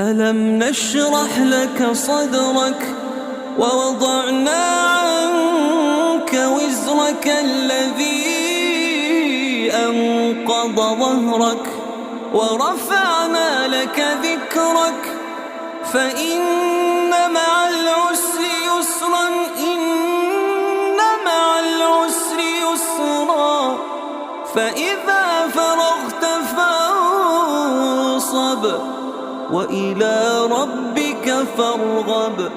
ألم نشرح لك صدرك ووضعنا عنك وزرك الذي أنقض ظهرك ورفعنا لك ذكرك فإن مع العسر يسرا إن مع العسر يسرا فإذا فرغت فانصب وإلى ربك فارغب.